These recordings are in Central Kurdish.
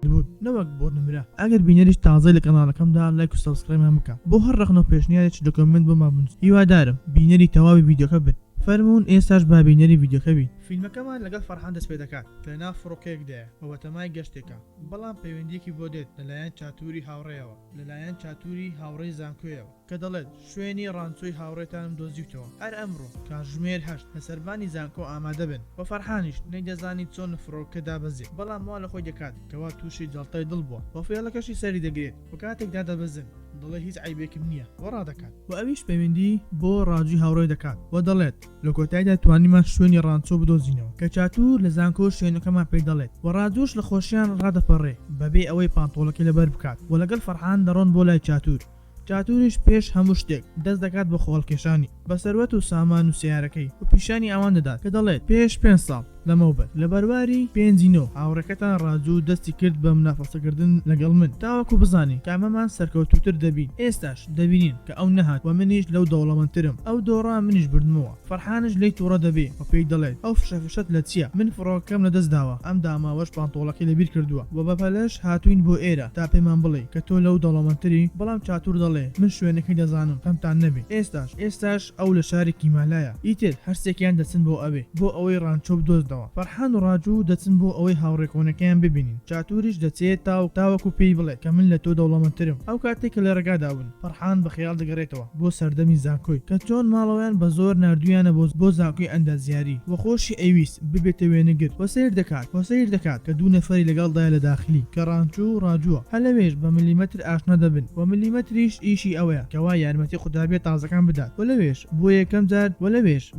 بوون نەوەک بۆ نمرە ئەگەر بینەریش تازای لە کەناڵەکەمدا لایک و سابسکرایبمان بکە بۆ هەر ڕەخنە و پێشنیارێکی دۆکمنت بۆمان بنووس هیوادارم بینەری تەواوی ڤیدیۆکە بن فەرموون ئێستاش با بینەری ڤیدیۆکە بین فیلمەکەمان لەگەڵ فەرحان دەست پێ دەکات کە لەناو فڕۆکەیەکدایە بە وەتەمای گەشتێکە بەڵام پەیوەندیەکی بۆ دێت لەلایەن چاتووری هاوڕێیەوە لەلایەن چاتووری هاوڕێی زانکۆیەوە کە دەڵێت شوێنی ڕانچۆی هاوڕێتانم دۆزیوتەوە هەر ئەمڕۆ کاتژمێر 8 لە سەربانی زانکۆ ئامادە بن بە فەرحانیش نەیدەزانی چۆن فڕۆکەدا بەزێت بەڵام وا لە خۆی دەکات کەوا تووشی جەڵتەی دڵ بووە بە فێڵەکەشی سەری دەگرێت و کاتێکدا دەبەزن دڵێ هیچ عیبێکم نییە وەڕا دەکات و ئەویش پەیوەندی بۆ ڕاجی هاوڕێی دەکات و دەڵێت لە کۆتاییدا توانیمان شوێنی ڕانچۆ بدۆزینەوە کە چاتوور لە زانکۆ شوێنەکەمان پێی دەڵێت و ڕاجۆش لە خۆشیان ڕادەپەڕێ بەبێ ئەوەی پانتۆڵەکەی لەبەر بکات و لەگەڵ فەرحان دەڕۆن بۆ لای چاتوریش پێش هەموو شتێک دەست دەکات بە خۆڵکێشانی بە سەروەت و سامان و سیارەکەی و پیشانی ئەوان دەدات کە دەڵێت پێش 5 ساڵ لەمەوبەر لە بەرواری پێنجینۆ هاوڕێکەتان ڕاجوو دەستی کرد بە منافەسەکردن لەگەڵ من تاوەکو بزانین کامەمان سەرکەوتوتر دەبین ئێستاش دەبینین کە ئەو نەهات و منیش لەو دەوڵەمەندترم ئەو دۆڕا منیش بردمەوە فەرحانش لی تووڕە دەبێ و پێی دەڵێت ئەو فشەفشت لە چییە من فڕۆکەم لە دەست داوە ئەم داماوەش پانتۆڵەکەی لەبیر کردووە و بەپەلەش هاتوین بۆ ئێرە تا پێمان بڵێ کە تۆ لەو دەوڵەمەندتری بەڵام چاتوور دەڵێ من شوێنەکەی دەزانم کەمتان نەبێ ئێستاش ئەو لە شارێکی مالایە ئیتر هەرسێکیان دەچن بۆ ئەوەی ڕانچۆ بدۆزدەوە فەرحان و ڕاجوو دەچن بۆ ئەوەی هاوڕێکۆنەکەیان ببینین چاتوریش دەچێت تاوەکو پێی بڵێ کە من لە تۆ دەوڵەمەندترم ئەو کاتێک کە لە ڕێگادابوون فەرحان بە خەیاڵ دەگەڕێتەوە بۆ سەردەمی زانکۆی کە چۆن ماڵەوەیان بە زۆر نردویانە بۆ زانکۆی ئەندازیاری و خۆشی ئەویست ببێتە وێنەگر وەسەیر دەکات کە دوو نەفەری لەگەڵدایە لە داخلی کە ڕانچوو و ڕاجووە هەلەوێش بە ملیمەتر ئاشنا دەبن و ملیمەتریش ئیشی ئەوەیە کەوا یارمەتی خوددابێت تازەکان بدات وەلەوێش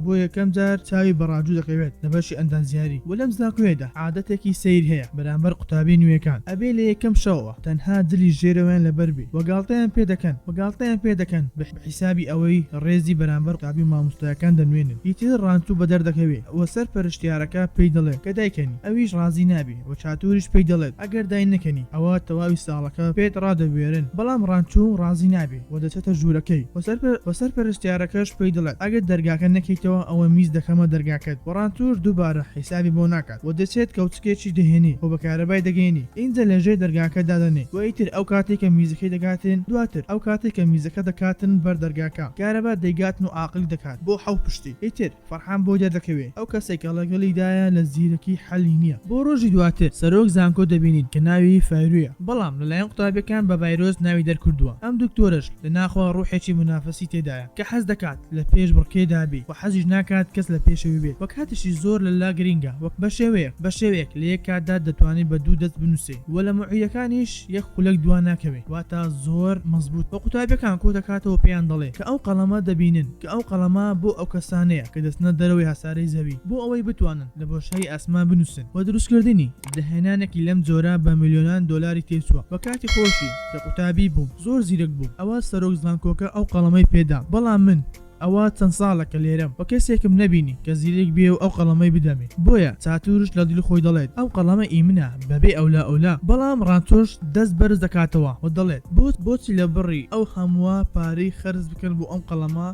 بۆ یەکەم جار چاوی بە ڕاجوو دەکەوێت لە بەشی ئەندازیاری و لەم زانکۆیەدا عادەتێکی سیر هەیە بەرامبەر قوتابی نوێەکان ئەبێ لە یەکەم شەوە تەنها دلی ژێرەوەیان لەبەر بێ وەگاڵتەیان پێ دەکەن بە حیسابی ئەوەی ڕێزی بەرامبەر قوتابی مامۆستایەکان دەنوێنن ئیتر ڕانچوو بە دەردەکەوێت وە سەر پەرشتیارەکە پێی دەڵێ کە دایکەنی ئەویش ڕازی نابێ و چاتوریش پێی دەڵێت ئەگەر دای نەکەنی ئەوە تەواوی ساڵەکە پێت ڕادەبوێرن بەڵام ڕانچوو ڕازی نابێ و دەچێتە ژوورەکەی وەسەر پەرشتیارەکەش پێی دەڵێت ئەگەر دەرگاکە نەکەیتەوە ئەوە میز دەکەمە دەرگاکەت و ڕانچوور دووبارە حیسابی بۆ ناکات و دەچێت کەوچکێکی دەهێنی و بە کارەبای دەگەێنی اینجا لەژێ دەرگاکە دادەنێ و ئیتر ئەو کاتێک کە میزەکەی دەگاتن دواتر ئەو کاتێک کە میزەکە دەکاتن بەر دەرگاکە کارەبا دەیگاتن و عاقل دەکات بۆ حەو پشتی ئیتر فەرحان بۆ دەردەکەوێت ئەو کەسێک کە لەگەڵیدایە لە زیرەکی حەلی نییە بۆ ڕۆژی دواتر سەرۆک زانکۆ دەبینین کە ناوی فایرویە بەڵام لەلایەن قوتابیەکان بە ڤایرۆس ناوی دەرکردووە ئەم دکتۆرش لە ناخوا ڕوحێکی منافەسی تێدایە کە حەز دەکات لە پێش بڕکێدا بێ و حەزیش ناکات کەس لە پێشەوی بێت وەک کاتیشی زۆر لەلا گرینگە وەک بە شێوەیەک لە یەک کاتدا دەتوانێت بە دوو دەست بنووسێ و لە موعیەکانیش یەک خولەک دوان ناکەوێت واتە زۆر مەزبوط بە قوتابیەکان کۆ دەکاتەوە پێیان دەڵێ کە ئەو قەڵەمە دەبینن کە ئەو قەڵەمە بۆ ئەو کەسانەیە کە دەستنە دەرەوەی هەسارەی زەوی بۆ ئەوەی بتوانن لە بۆشایی ئاسمان بنووسن و دروستکردنی دەهێنانێکی لەم جۆرە بە ملیۆنان دۆلاری تێچووە بە کاتی خۆشی کە قوتابی بوو زۆر زیرەک بوو ئەوە سەرۆک زانکۆکە ئەو قەڵەمەی پێدا بەڵام من ئەوە چەند ساڵەکە لێرەم و کەسێکم نەبینی کە زیرێک بێ و ئەو قەڵەمەی بدەمێ بۆیە چاتورش لە دڵ خۆی دەڵێت ئەو قەڵەمە ئیمنە بەبێ ئەولا بەڵام ڕانچۆش دەست بەرز دەکاتەوە و دەڵێت بۆچی لە بڕی ئەو هەمووە پارەی خەرز بکەن بۆ ئەم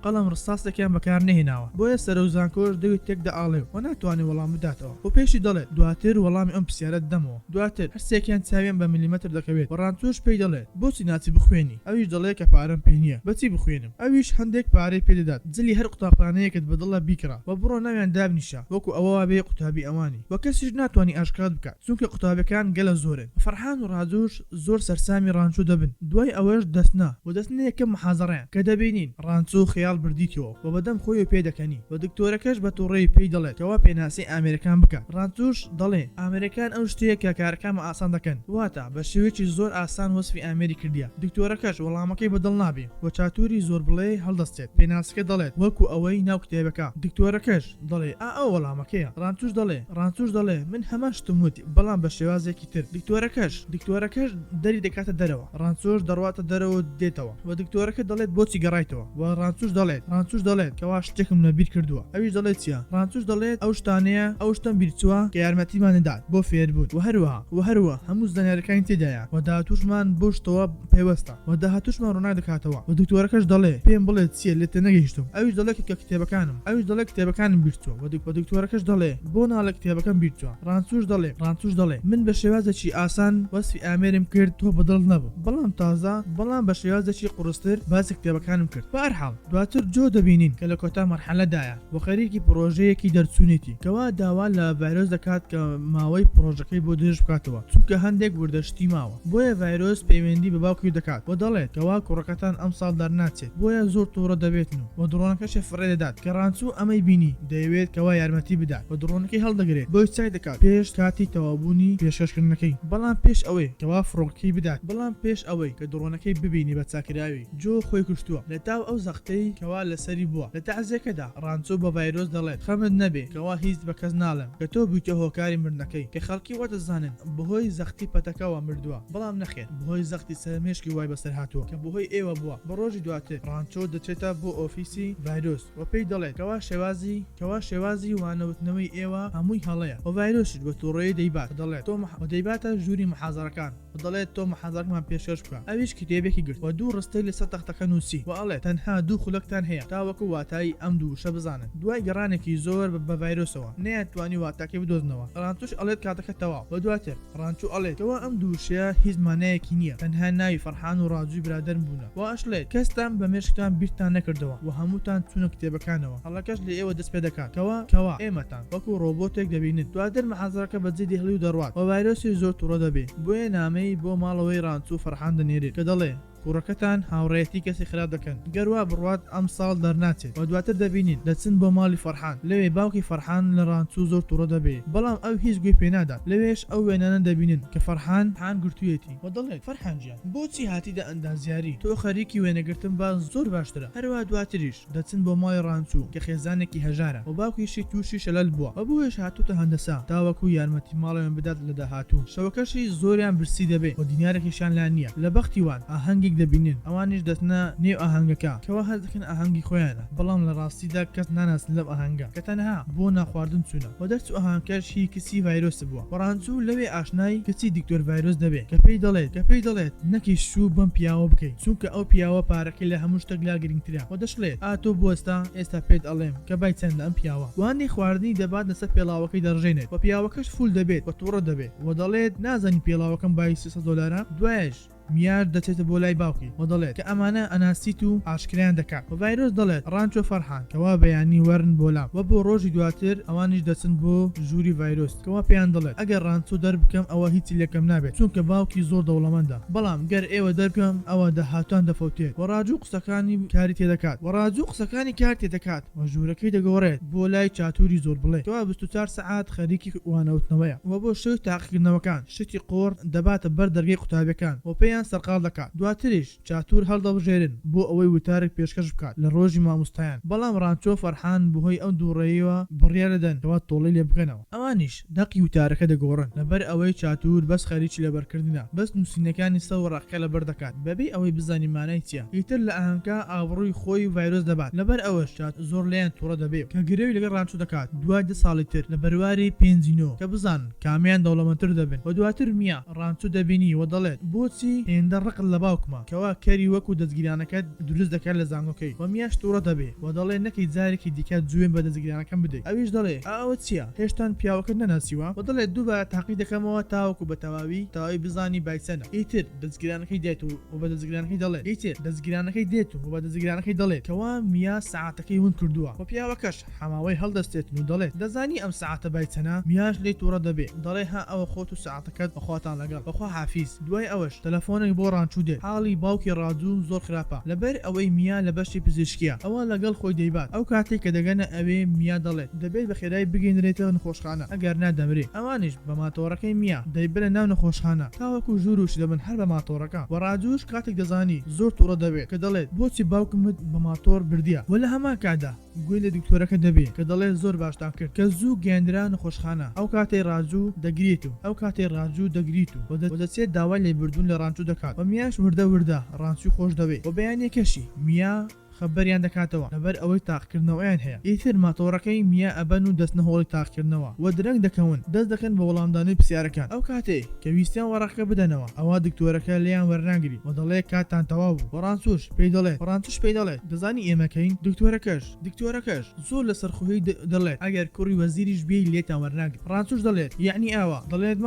قەڵەم ڕستاسێکیان بەکار نەهێناوە بۆیە سەرۆک زانکۆش دەوێت تێک دەئاڵێ و ناتوانێت وەڵام بداتەوە و پێشی دەڵێت دواتر وەڵامی ئەم پرسیارە دەمەوە دواتر هەرسێکیان چاویان بە ملیمەتر دەکەوێت و ڕانچۆش پێی دەڵێت بۆچی ناچی بخوێنی ئەویش دەڵێت کە پارەم پێ نییە بەچی بخوێنم ئەویش هەندێک پارەی پێدەدات جلی هەر قوتابخانەیەکت بەدڵە بیکڕە و بڕۆ ناویان دابنیشە وەکو ئەوە بێ قوتابی ئەوانی و کەسیش ناتوانانی ئاشکات بکات چونکە قوتابەکان گەلە زۆرن فەرحان و ڕاجووش زۆر سەرسامی ڕانچوو دەبن دوای ئەوەش دەستنا و دەستنە یەکەم محازەڕەیان کە دەبینین ڕانچوو خەیاڵ بردیتەوە و بەدەم خۆی پێ دەکەنی و دکتۆرەکەش بە تووڕێی پێی دەڵێت کەوا پێناسی ئامریکان بکە ڕانچووش دەڵێ ئامریکان ئەو شتەیە کە کارەکەمە ئاسان دەکەن واتە بە شێوەیەکی زۆر ئاسان وەسفی ئامری کردیە دکتۆرەکەش وەڵامەکەی بەدڵ نابێ و چاتوری زۆر بڵێ هەڵدەستێت پێناسەکە دەڵێت وەکو ئەوەی ناو کتێبەکە دکتۆرەکەش دەڵێ ئەو وەڵامەکەیە ڕانچووش دەڵێ من هەمان شتم وتی بەڵام بە شێوازێکی تر دکتۆرەکەش دەری دەکاتە دەرەوە ڕانچۆش دەڕواتە دەرەوە دێتەوە و دکتۆرەکە دەڵێت بۆچی گەڕایتەوە و ڕانچوش دەڵێت کەوا شتێکم لەبیر کردووە ئەویش دەڵێت چییە ڕانچوش دەڵێت ئەو شتانەیە ئەو شتم بیرچووە کە یارمەتیمانەدات بۆ فێربوون و هەروە هەموو زانیاریەکانی تێدایە و داهاتووشمان بۆ شتەوە پێوەستە و داهاتووشمان ڕووناک دەکاتەوە و دکتۆرەکەش دەڵێ پێم بڵێت چییە لێتە نەگەیشت بیرچوم ئەویش دەڵێ کە کتێبەکانم ئەویش دەڵێ کتێبەکانم بیرچووە و دکتۆرەکەش دەڵێ بۆ ناڵە کتێبەکەم بیرچووە ڕانچوش دەڵێ من بە شێوازێکی ئاسان وەسفی ئامێرم کرد تۆ بەدڵ نەبوو بەڵام بە شێوازێکی قورستر باسی کتێبەکانم کرد بەهەرحاڵ دواتر جۆ دەبینین کە لە کۆتا مەرحەلەدایە بۆ خەریکی پرۆژەیەکی دەرچوونێتی کەوا داوا لە ڤایرۆس دەکات کە ماوەی پرۆژەکەی بۆ درێژ بکاتەوە چونکە هەندێک وردەشتی ماوە بۆیە ڤایرۆس پەیوەندی بە باوکی دەکات و دەڵێت کەوا کوڕەکەتان ئەم ساڵ دەرناچێت بۆیە زۆر تووڕە دەبێتن و دڕۆنەکەشی فڕێ دەدات کە ڕانچوو ئەمەی بینی دەیەوێت کەوا یارمەتی بدات و دڕۆنەکەی هەڵدەگرێت بۆی چای دەکات پێش کاتی تەوابوونی پێشکەشکردنەکەی بەڵام پێش ئەوەی کەوا فڕۆکەکەی بدات بەڵام پێش ئەوەی کە دڕۆنەکەی ببینی بە چاکراوی جۆ خۆی کوشتووە لە تاو ئەو زەختەی کەوا لەسەری بووە لە تەعزیەکەدا ڕانچوو بە ڤایرۆس دەڵێت خەمت نەبێ کەوا هیچ بە کەس ناڵم کە تۆ بوویتە هۆکاری مردنەکەی کە خەڵکی وەدەزانن بەهۆی زەختی پەتەکەەوە مردووە بەڵام نەخێت بەهۆی زەختی سەرمێشکی وای بەسەر هاتووە کە بەهۆی ئێوە بووە بە ڕۆژی دواتر ڕانچۆ دەچێتە بۆ ئۆفیسی ڤایرۆس و پێی دەڵێت کەوا شێوازی وانەوتنەوەی ئێوە هەمووی هەڵەیە و ڤایرۆسیت بە تووڕێی دەیبات دەڵێت تۆ دەیباتە ژووری محازەرەکان دەڵێت تۆ محازەرەکمان پێشکەش بکە ئەویش کتێبێکی گرت و دوو ڕستەی لەسەر تەختەکە نووسی و ئەڵێت تەنها دوو خولەکتان هەیە تاوەکو واتایی ئەم دووشە بزانن دوای گەڕانێکی زۆر بە ڤایرۆسەوە نەیانتوانی واتاکەی بدۆزنەوە ڕانچوش ئەڵێت کاتەکە تەواو و دواتر ڕانچوو ئەڵێت کەوا ئەم دووشەیە هیچ مانایەکی نییە تەنها ناوی فەرحان و ڕاجووی برادەرم بوونە و ئەشڵێت کەستان بە مێشکتان بیرتان نەکردەوە و هەمووتان چوونە کتێبەکانەوە هەڵەکەش لە ئێوە دەست پێ دەکات کەوا ئێمەتان وەکو ڕۆبۆتێک دەبینن دواتر محازەرەکە بەجێ دەهڵی و دەڕوات و ڤایرۆسی زۆر تووڕە دەبێ بۆیە نامەی بۆ ماڵەوەی ڕانچوو فەرحان دەنێرێت کە دەڵێ کوڕەکەتان هاوڕێتی کەسی خراپ دەکەن گەروا بڕوات ئەم ساڵ دەرناچێت و دواتر دەبینین دەچن بۆ ماڵی فەرحان لەوێ باوکی فەرحان لە ڕانچوو زۆر تووڕە دەبێ بەڵام ئەو هیچ گوێی پێنادات لەوێش ئەو وێنانە دەبینن کە فەرحان گرتوویەتی و دەڵێت فەرحانجیان بۆچی هاتیدە ئەندازیاری تۆ خەریکی وێنەگرتن باز زۆر باشترە هەروە دواتریش دەچن بۆ ماڵی ڕانچوو کە خێزانێکی هەژارە و باوکیشی تووشی شەلەل بووە و بۆیش هاتوتە هەندەسا تاوەکو یارمەتی ماڵەوێن بدات لە داهاتوو شەوەکەشی زۆریان برسی دەبێ و دینارێکیشان لا نییە لە بەختیوان ئاهەنگێک دەبینن ئەوان دەستنە نێو ئاهەنگەکە کەوا هەز دەکەن ئاهەنگی خۆیانە بەڵام لە ڕاستیدا کەس ناناست لەم ئاهەنگە کە تەنها بۆ ناخواردن چوونە و دەرچوو ئاهەنگەش هی کسی ڤایرۆس بووە ڕانچوو لەوێ ئاشنای کچی دکتۆر ڤایرۆس دەبێت کە پێی دەڵێت نەکەی شوو بەم پیاوە بکەیت چونکە ئەو پیاوە پارەکەی لە هەموو شتێک لا گرنگترە و دەشڵێت ئاتۆ بۆستا ئێستا پێت ئەڵێم کە بای چەندە ئەم پیاوە وانی خواردنی دەبات لەسەر پێڵاوەکەی دەڕژێنێت و پیاوەکەش فول دەبێت بە تووڕە دەبێت و دەڵێت نازانی پێڵاوەکەم بای $300 دوایش میار دەچێتە بۆ لای باوکی و دەڵێت کە ئەمانە ئەناسیت و ئاشکریان دەکات و ڤایرۆس دەڵێت ڕانچۆ فەرحان کەوا بەیانی وەرن بۆلام و بۆ ڕۆژی دواتر ئەوانیش دەچن بۆ ژووری ڤایرۆس کەوا پێیان دەڵێت ئەگەر ڕانچۆ دەربکەم ئەوە هیچی لەکەم نابێت چونکە باوکی زۆر دەوڵەمەندە بەڵام گەر ئێوە دەربکەم ئەوە دەهاتوان دەفەوتێت و ڕاجوو قسەکانی کاری تێدەکات و ژوورەکەی دەگۆڕێت بۆ لای چاتوری زۆر بڵێ کەوا 24 سەعات خەریکی وانەوتنەوەیە و بۆ شوی تاقیکردنەوەکان شتی قۆڕ دەباتە بەر دەرگەی قوتابەکان و پێیان سەرقال دەکات دواتریش چاتور هەڵدەبژێرن بۆ ئەوەی وتارێک پێشکەش بکات لە ڕۆژی مامۆستایان بەڵام ڕانچۆ فەرحان بەهۆی ئەو دووڕێیەوە بڕیار دەدەن کەوا تۆڵی لێ بکەنەوە ئەوانیش دەقی وتارەکە دەگۆڕن لەبەر ئەوەی چاتور بەس خەریکی لەبەرکردنە بەس نووسینەکانی سەوڕەقەکە لەبەر دەکات بەبێ ئەوەی بزانی مانای چییە ئیتر لە ئاهەنگا ئاوڕووی خۆی ڤایرۆس دەبات لەبەر ئەوەش چات زۆر لێیان تووڕە دەبێت کە گرێوی لەگەڵ ڕانچۆ دەکات دوای 2 ساڵی تر لە بەرواری پێنجینۆ کە بزان کامیان دەوڵەمەندتر دەبن و دواتر میە ڕانچۆ دەبینی و دەڵێت بۆچی هێندە ڕقل لە باوکمە کەوا کەری وەکو دەستگیرانەکە دروست دەکات لە زانگۆکەی و میاش تووڕە دەبێ و دەڵێ نەکەی جارێکی دیکە جوێن بە دەستگیرانەکەم بدەیت ئەویش دەڵێ ئەوە چییە هێشتان پیاوەکە نەناسیوە و دەڵێت دووبە تاقی دەکەمەوە تاوەکو بە تەواوی بزانی بایچەنە ئیتر دەستگیرانەکەی دێت و بە دەستگیرانەکەی دەڵێت ئیتر دەستگیرانەکەی دێت و بە دەستگیرانەکەی دەڵێت کەوا میا ساعتەکەی ون کردووە و پیاوەکەش حماوەی هەڵدەستێت و دەڵێت دەزانی ئەم ساعتە بایچەنە میاش لێ تووڕە دەبێ دەڵێ ها ئەوە خۆت و ساعتەکەت بەخواتان لەگەڵ بەخوا حافیز دوای ئەوەش تەلەفۆنێک بۆ ڕانچوو دێت حاڵی باوکی ڕاجوو زۆر خراپە لەبەر ئەوەی میا لە بەشی پزیشکیە ئەوە لەگەڵ خۆی دەیبات ئەو کاتێک کە دەگەنە ئەوێ میا دەڵێت دەبێت بە خێرایی بگەینرێتەوە نەخۆشخانە ئەگەر نادەمرێ ئەوانش بە ماتۆڕەکەی میا دەیبرە ناو نەخۆشخانە تاوەکو ژووروش دەبن هەر بە ماتۆڕەکە و ڕاجووش کاتێک دەزانی زۆر تووڕە دەبێت کە دەڵێت بۆچی باوکمت بە ماتۆر بردیە و لە هەمان کادا گوێ لە دکتۆرەکە دەبێت کە دەڵێت زۆر باشتان کرد کە زوو گەیاندرا نەخۆشخانە ئەو کاتەی ڕاجوو دەگریت و دەچێت داوای لێبوردون لە ڕانچوو دەکات و میاش وردە ڕانچوی خۆش دەوێت و بەیانێکەشی میا خەبەریان دەکاتەوە لەبەر ئەوەی تاقکردنەوەیان هەیە. ئیتر ماتۆڕەکەی میە ئەبەن و دەستنە هۆڵی تاقکردنەوە و درەنگ دەکەون دەست دەکەن بە وەڵامدانی پرسیارەکان. ئەو کاتێ کە ویستیان وەڕەقەکە بدەنەوە ئەوە دکتۆرەکە لیان وەرناگری و دەڵێ کاتتان تەواو بوو. فەڕانسوش پێی دەڵێت دەزانی ئێمەکەین. دکتۆرەکەش زۆر لە سەرخوهی دەڵێت ئەگەر کوڕی وەزیریش بێی لێتان وەرناگری. فەڕانسوش دەڵێت یعنی ئاوا دەڵێت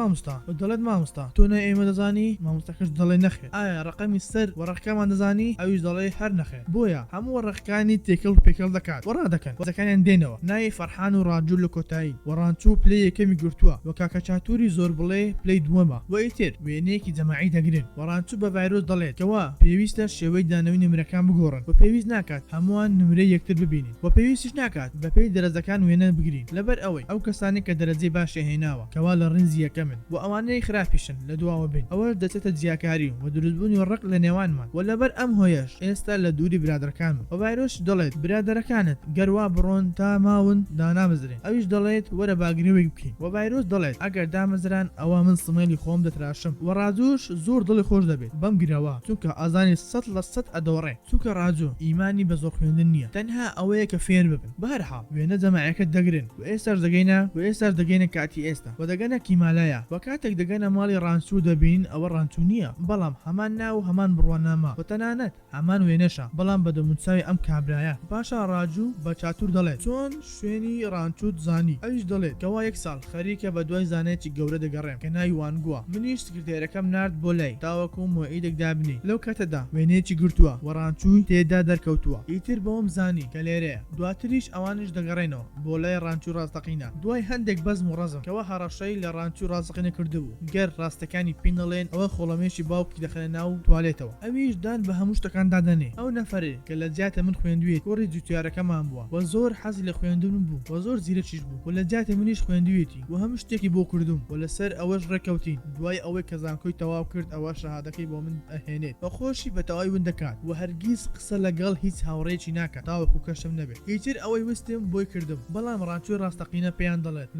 مامۆستا تۆ نە ئێمە دەزانی. مامۆستاکەش دەڵێ نەخێر. ئایا ڕقەمی سەر وەڕەقەکەمان دەزانی؟ ئەویش دەڵێ هەر نەخێر. بۆیە هەموو وەڕەقەکانی تێکەڵ پێکەڵ دەکات و ڕادەکەن وەزەکانیان دێنەوە. ناوی فەرحان و ڕانجوو لە کۆتایی و ڕانچوو پلەی یەکەمی گرتووە و کاکە چاتووری زۆر بڵێ پلەی دووەمە و ئیتر وێنەیەکی جەماعی دەگرن و ڕانچوو بە ڤایرۆس دەڵێت کەوا پێویستە شێوەی دانەوەی نمرەکان بگۆڕن و پێویست ناکات هەمووان نمرەی یەکتر ببینین و پێویستیش ناکات بە پێی دەرەجەکان وێنە بگرین لەبەر ئەوەی ئەو کەسانی کە دەرەجەی باشی هێناوە کەوا لە ڕنزی یەکەمن و ئەوانەی خراپیشن لە دواوە بین. ئەوەش دەچێتە جیاکاری و دروستبوونی ڕق لە نێوانمان و لەبەر ئەم هۆیەش ئێستا لە دووری برادەکانم و ڤایرۆس دەڵێت برادەرەکانت گەروا بڕۆن تا ماون دانامەزرێن. ئەویش دەڵێت وەرە باگرێوەی بکەین و ڤایرۆس دەڵێت ئەگەر دامەزران ئەوە من سمێلی خۆم دەتراشم و ڕاجۆش زۆر دڵی خۆش دەبێت بەم گرەوە چونکە ئازانی 100% ئەدۆڕێ چونکە ڕاجۆ ئیمانی بە زۆر خوێندن نییە تەنها ئەوەیە کە فێر ببن. بەهەرحاڵ وێنە جەماعەکە دەگرن و ئێستاش دەگەینە کاتی ئێستا و دەگەنە کیمالایە و کاتێک دەگەنە ماڵی ڕانچوو دەبین ئەوە ڕانچوو نییە بەڵام هەمان ناو هەمان بڕوانامە و تەنانەت هەمان وێنەشە بەڵام بە دەموچاوی ئەم کابرایە. پاشا ڕاجوو بە چاتوور دەڵێت چۆن شوێنی ڕانچووت زانی. ئەویش دەڵێت کەوا یەک ساڵ خەریکە بە دوای زانێکی گەورە دەگەڕێم کە ناوی وانگووە. منیش سکرتێرەکەم نارد بۆ لای تاوەکو مۆعیدێک دابنی. لەو کاتەدا وێنەیەکی گرتووە و ڕانچووی تێدا دەرکەوتووە. ئیتر بەوەم زانی کە لێرەیە. دواتریش ئەوانش دەگەڕێنەوە بۆ لای ڕانچوو ڕاستەقینە. دوای هەندێک بەزم و ڕەزم کەوا هەڕەشەی لە ڕانچوو ڕاستەقینە کردبوو. گەر ڕاستەکانی پینەڵێن ئەوە خۆڵەمێشی باوکی دەخەنە ناو توالێتەوە. ئەویش دان بە هەموو شتەکان دادەنێ. ئەو نەفەرێ کە لە جاتە من خوێندوێت کوڕی جوتیارەکەمان بووە و زۆر حەزی لە خوێندن بوو و زۆر زیرەکیش بوو و لە جاتە منیش خوێندوێتی و هەموو شتێکی بۆ کردوم و لەسەر ئەوەش ڕێکەوتین. دوای ئەوەی کە زانکۆی تەواو کرد ئەوە شەهادەکەی بۆ من ئەهێنێت و خۆشی بە تەواوی ون دەکات و هەرگیز قسە لەگەڵ هیچ هاوڕێکی ناکات تاوەکو کەشم نەبێت. ئیتر ئەوەی وستم بۆی کردم بەڵام ڕانچووی ڕاستەقینە پێیان دەڵێت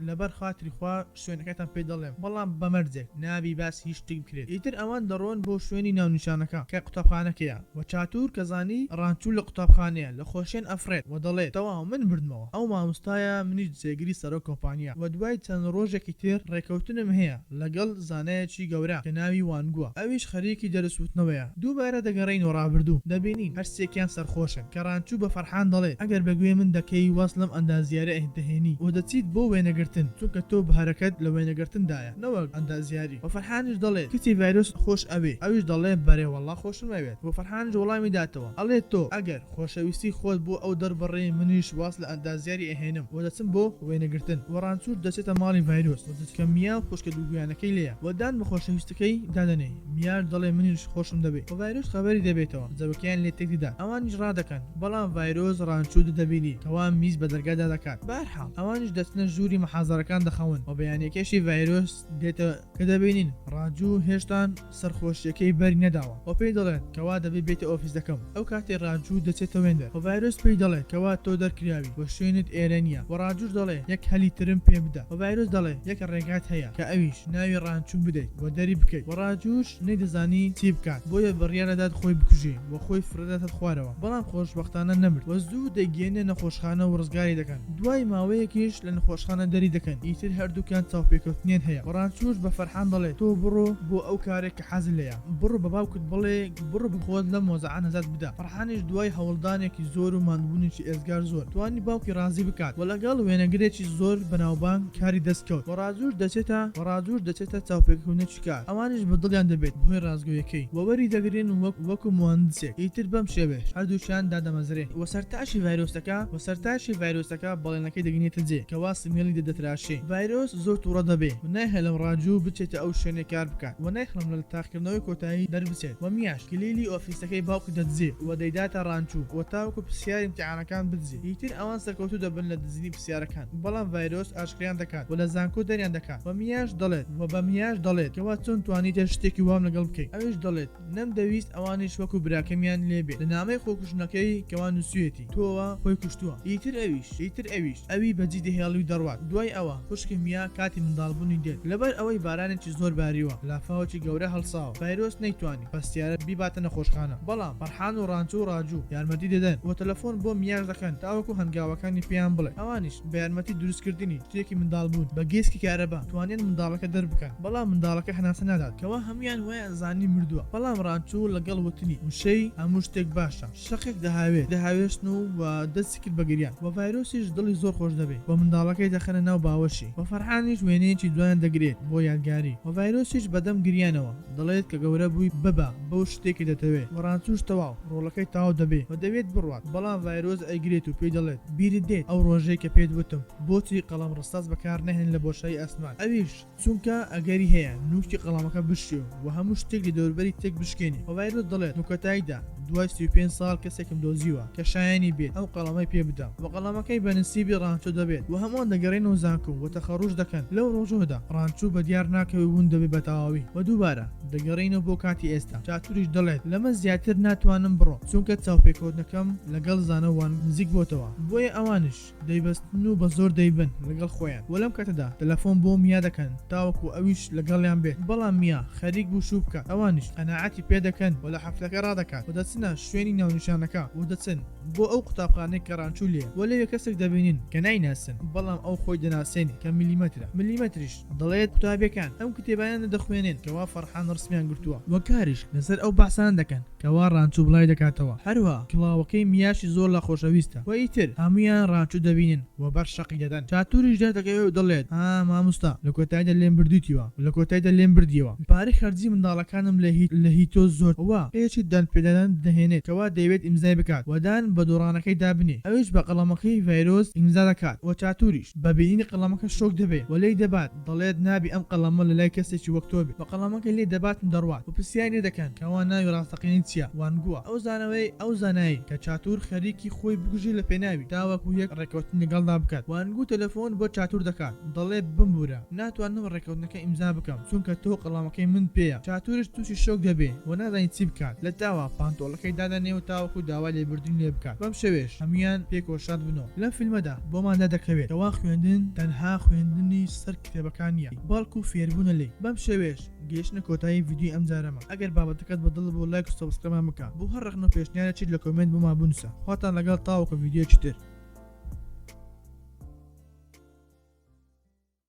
لەبەر خاتری خوا شوێنەکەتان پێ دەڵێم بەڵام بەمەرجێک نابی باس هیچ شتێک بکرێت. ئیتر ئەوان دەڕۆن بۆ شوێنی ناونیشانەکە کە قوتابخانەکەیە و چاتوور کەزانی ڕانچوو لە قوتابخانەیە لە خۆشیێن ئەفرێت و دەڵێت تەواو من بردمەوە ئەو مامۆستایە منیش جێگیری سەرۆ کۆمپانیا و دوای چەند ڕۆژێکی تر ڕێکەوتنم هەیە لەگەڵ زانایەکی گەورە کە ناوی وانگووە. ئەویش خەریکی دەرسوتنەوەیە. دووبارە دەگەڕین و ڕابردوو دەبینین هەر سێکیان سەرخۆشن کە ڕانچوو بە فەرحان دەڵێ ئەگەر بەگوێ من دەکەی وەسلم ئەندازیارە ئەهێنی و دەچیت بۆ وێنەگرتن چونکە تۆ بەهەرەکەت لە وێنەگرتندایە نەوەک ئەندازیاری. و فەرحانش دەڵێت کچی ڤایرۆس خۆش ئەوێ. ئەویش دەڵێ بەرێ وەڵڵا خۆشم ئەوێت و فەرحانش وەڵامی داتەوە ئەڵێت تۆ ئەگەر خۆشەویستی خۆت بۆ ئەو دەربڕێ منیش واس لە ئەندازیاری ئەهێنم و دەچم بۆ وێنەگرتن و ڕانچوو دەچێتە ماڵی ڤایرۆس و دەچکە میال خوشکە دووگویانەکەی لێیە و دان بە خۆشەویستەکەی دادەنێ. میار دەڵێ منیش خۆشم دەبێت و ڤایرۆس خەبەری دەبێتەوە جەوەکیان لێ تێکدا. ئەوانیش ڕادەکەن بەڵام ڤایرۆس ڕانچوو دەبینی کەوا میز بە دەرگادا دەکات. بەهەرحاڵ ئەوانیش دەچنە ژووری مەحازەرەکان دەخەون و بەیانیەکەشی ڤایرۆس دێتە کە دەبینین ڕاجوو هێشتان سەرخۆشیەکەی بەری نەداوە و پێی دەڵێت کەوا دەبێت بێتە ئۆفیس دەکەم. ئەو کاتێ ڕاجوو دەچێتە وێندەر و ڤایرۆس پێی دەڵێت کەوا تۆ دەرکراوی و شوێنت ئێرە نییە و ڕاجووش دەڵێ یەک هەلی ترم پێ بدە و ڤایرۆس دەڵێ یەک ڕێگات هەیە کە ئەویش ناوی ڕانچوو بدەیت و دەری بکەیت و ڕاجووش نەیدەزانی چی بکات بۆیە بڕیارەدات خۆی بکوژێ و خۆی فرەداتت خوارەوە بەڵام خۆشبەختانە نەمرد و زوو دەگەێنێ نەخۆشخانە و ڕزگاری دەکەن. دوای ماوەیەکیش لە نەخۆشخانە دەری دەکەن. ئیتر هەردووکیان چاوپێکەوتنێن هەیە و ڕانچووش بە فەرحان دەڵێت تۆ بڕۆ بۆ ئەو کارێک کە حەز لێیە بڕۆ بە باوکت بڵێ بڕۆ بخۆت لە مۆزەعە نەزات بدە. فەرحانیش دوای هەوڵدانێکی زۆر و ماندبوونێکی ئێزگار زۆر توانی باوکی ڕازی بکات و لەگەڵ وێنەگرێکی زۆر بەناوبانگ کاری دەستکەوت و ڕاجووش دەچێتە چاوپێکەوتنێکی کار. ئەوانیش بە دڵیان دەبێت بۆی ڕازگۆیەکەی وەوەری دەگرێن وەکو مهندسێک. ئیتر بەم شێوەیە هەردووشیان دادەمەزرێ و سەرتاشی ڤایرۆسەکە بەڵێنەکەی دەگەنێتە جێ کەوا سمێڵی دەدەتراشێ. ڤایرۆس زۆر تووڕە دەبێ و نایهێڵم ڕاجوو بچێتە ئەو شوێنێ کار بکات و نایخڵم لە تاقیکردنەوەی کۆتایی دەربچێت و میاش کلیلی ئۆفیسەکەی باوکی دەدزێ و دەیداتە ڕانچوو و تاوەکو پرسیاری امتحانەکان بدزێ. ئیتر ئەوان سەرکەوتوو دەبن لە دزینی پرسیارەکان بەڵام ڤایرۆس ئاشکریان دەکات و لە زانکۆ دەریان دەکات و میاش دەڵێت کەوا چۆن توانیتە شتێکی وام لەگەڵ بکەیت. ئەویش دەڵێت نەمدەویست ئەوانیش وەکو براکەمیان لێبێت لە نامەی خۆکوژنەکەی کەوا نووسێتی تۆوە خۆی کوشتووە. ئیتر ئەوی بەجی دەهێڵوی دەڕوات. دوای ئەوە خوشکی میا کاتی منداڵبوونی دێت لەبەر ئەوەی بارانێکی زۆر باریوە لافاوەکی گەورە هەڵساوە. ڤایرۆس نەیتوانی پەستیارە بیباتە نەخۆشخانە بەڵام فەرحان و ڕانچوو ڕاجوو یارمەتی دەدەن و تەلەفۆن بۆ میاژ دەکەن تاوەکو هەنگاوەکانی پێیان بڵێ ئەوانیش بە یارمەتی دروستکردنی شتێکی منداڵ بوون بە گێسکی کارەبا توانێن منداڵەکە دەربکەن بەڵام منداڵەکە هەناسە نادات کەوا هەمویان وایان زانی مردووە بەڵام ڕانچوو لەگەڵ وتنی وشەی هەموو شتێک باشە شەقێک دەهاوێشتن و دەستی کرد بە گریان و ڤایرۆسیش دڵی زۆر خۆش دەبێت بە منداڵەکەی دەخەنە ناو باوەشی بە فەرحانیش وێنەیەکی دوایان دەگرێت بۆ یادگاری و ڤایرۆسیش بەدەم گریانەوە دەڵێت کە گەورە بووی ببە بەو شتێکی دەتەوێت و ڕانچووش تەواو ڕۆڵەکەی تاو دەبێت و دەوێت بڕوات بەڵام ڤایرۆس ئەیگرێت و پێی دەڵێت بیرت دێت ئەو ڕۆژەی کە پێت وتم بۆچی قەڵەم ڕستاس بەکار نەهێن لە بۆشایی ئەسمان ئەویش چونکە ئەگەری هەیە نوکی قەڵەمەکە بشێ و هەموو شتێک لە دەوروبەری تێک بشکێنی و ڤایرۆس دەڵێت نوکەتاییدا دوای 35 ساڵ کەسێکم دۆزیوە کە شایانی بێت ئەو قەڵەمەی پێ بدەم و قەڵەمەکەی بە نسیبی ڕانچۆ دەبێت و هەمووان دەگەڕێنەوە زانکۆ و تەخەڕوش دەکەن لەو ڕۆژەدا ڕانچوو بە دیار ناکەوی ون دەبێت بە تەواوی و دووبارە دەگەڕێنەوە بۆ کاتی ئێستا چاتوریش دەڵێت لەمە زیاتر ناتوانم بڕۆ چونکە چاوپێکەوتنەکەم لەگەڵ زانەوان نزیک بۆتەوە بۆیە ئەوانش دەیبەستن و بە زۆر دەیبن لەگەڵ خۆیان وەلەم کاتەدا تەلەفۆن بۆ میا دەکەن تاوەکو ئەویش لەگەڵیان بێت بەڵام میا خەریک بوو شوو بکە ئەوانش قەناعەتی پێ دەکەن و لە حەفلەکە ڕادەکات و دەچنە شوێنی ناونیشانەکە و دەچن بۆ ئەو قوتابخانەی کە ڕانچوو لێ و لەوێ کەسێک دەبینین کە نایناسن بەڵام ئەو خۆی دەناسێنی کە میلیمەتریش دەڵێت قوتابیەکان ئەم کتێبانیان دەخوێنێن کەوا فەرحان ڕسمیان گرتووە وە کاریش لەسەر ئەو باسان دەکەن کەوا ڕانچوو بڵای دەکاتەوە هەروە کڵاوەکەی میاشی زۆر لە خۆشەویستە و ئیتر هەمویان ڕانچوو دەبینن و بەر شەقی دەدەن چاتوریش دەردەکەوێت و دەڵێت مامۆستا لە کۆتاییدا لێم بردوویتیوە لە کۆتاییدا لێم بردیەوە پارەی خەرجی منداڵەکانم لە هیتۆ زۆر وە پێچی دان پێدەدان دەهێنێت کەوا دەیەوێت ئیمزای بکات وەدان بە دۆڕانەکەی دابنێ ئەویش بە قەڵەمەکەی ڤایرۆس ئیمزا دەکات و چاتوریش بە بینینی قەڵەمەکە شۆک دەبێت و لێی دەبات دەڵێت نابی ئەم قەڵەمە لە لای کەسێکی وەک تۆ بێت بە قەڵەمەکەی لێ دەباتم دەڕوات و پرسیانی دەکەن کەوا ناوی ڕاستەقینی چییە وانگووە ئەو زانایی کە چاتور خەریکی خۆی بگوژی لە پێناوی تاوەکو یەک ڕێکەوتن لەگەڵدا بکات وانگوو تەلەفۆن بۆ چاتور دەکات دەڵێ بمبورە ناتوانم ڕێکەوتنەکە ئیمزا بکەم چونکە تۆ قەڵەمەکەی من پێیە چاتورش تووشی شۆک دەبێ و نازانین چی بکات لە تاوە پانتۆڵەکەی دادەنێ و تاوەکو داوا لێبوردن لێ بکات بەم شێوێش هەمویان پێکۆشاد بنەوە لەم فیلمەدا بۆماندا دەکەوێت کەوا خوێندن تەنها خوێندنی سەر کتێبەکان نیە بەڵکو فێربوونە لێ بەم شێوێش گەیشتنە کۆتایی ڤیدیۆ ئەم جارەمە ئەگەر بابەتەکەت بەدڵ بۆ لایک و سەبسکرایب بکە بۆ هەر ڕێخنە پێشنیارە چیت لە کۆمنت بۆ ما بنووسە خواتان لەگەڵ تاوەکە ڤیدیۆکی تر